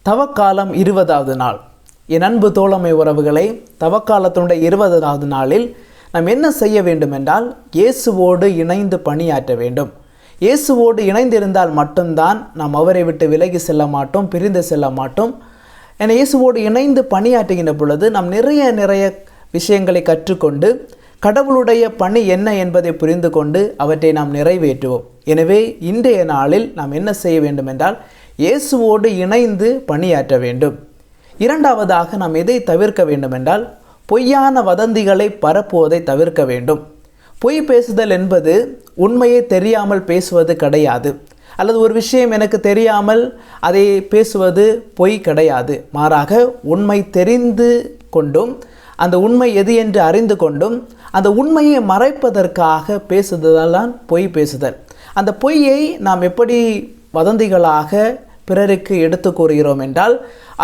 தவக்காலம் 20வது நாள். என் அன்பு தோழமை உறவுகளை, தவக்காலத்தினுடைய 20வது நாளில் நாம் என்ன செய்ய வேண்டும் என்றால், இயேசுவோடு இணைந்து பணியாற்ற வேண்டும். இயேசுவோடு இணைந்திருந்தால் மட்டும்தான் நாம் அவரை விட்டு விலகி செல்ல மாட்டோம், பிரிந்து செல்ல மாட்டோம். என இயேசுவோடு இணைந்து பணியாற்றுகின்ற பொழுது நாம் நிறைய விஷயங்களை கற்றுக்கொண்டு கடவுளுடைய பணி என்ன என்பதை புரிந்து கொண்டு அவற்றை நாம் நிறைவேற்றுவோம். எனவே இன்றைய நாளில் நாம் என்ன செய்ய வேண்டும் என்றால், இயேசுவோடு இணைந்து பணியாற்ற வேண்டும். இரண்டாவதாக நாம் எதை தவிர்க்க வேண்டும் என்றால், பொய்யான வதந்திகளை பரப்புவதை தவிர்க்க வேண்டும். பொய் பேசுதல் என்பது உண்மையை தெரியாமல் பேசுவது கிடையாது, அல்லது ஒரு விஷயம் எனக்கு தெரியாமல் அதை பேசுவது பொய் கிடையாது. மாறாக உண்மை தெரிந்து கொண்டும் அந்த உண்மை எது என்று அறிந்து கொண்டும் அந்த உண்மையை மறைப்பதற்காக பேசுதல்தான் பொய் பேசுதல். அந்த பொய்யை நாம் எப்படி வதந்திகளாக பிறருக்கு எடுத்து கூறுகிறோம் என்றால்,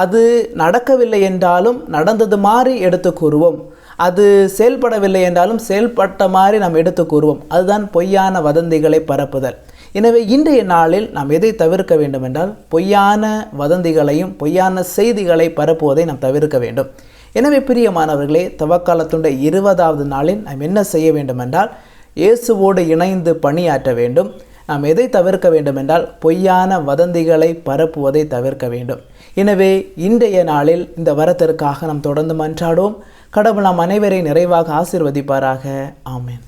அது நடக்கவில்லை என்றாலும் நடந்தது மாதிரி எடுத்து கூறுவோம், அது செயல்படவில்லை என்றாலும் செயல்பட்ட மாதிரி நாம் எடுத்து கூறுவோம். அதுதான் பொய்யான வதந்திகளை பரப்புதல். எனவே இன்றைய நாளில் நாம் எதை தவிர்க்க வேண்டும் என்றால், பொய்யான வதந்திகளையும் பொய்யான செய்திகளை பரப்புவதை நாம் தவிர்க்க வேண்டும். எனவே பிரியமானவர்களே, தவக்காலத்துடைய 20வது நாளில் நாம் என்ன செய்ய வேண்டும் என்றால், இயேசுவோடு இணைந்து பணியாற்ற வேண்டும். நாம் எதை தவிர்க்க வேண்டும் என்றால், பொய்யான வதந்திகளை பரப்புவதை தவிர்க்க வேண்டும். எனவே இன்றைய நாளில் இந்த வரத்திற்காக நாம் தொடர்ந்து மன்றாடுவோம். கடவுள் நாம் அனைவரை நிறைவாக ஆசீர்வதிப்பாராக. ஆமென்.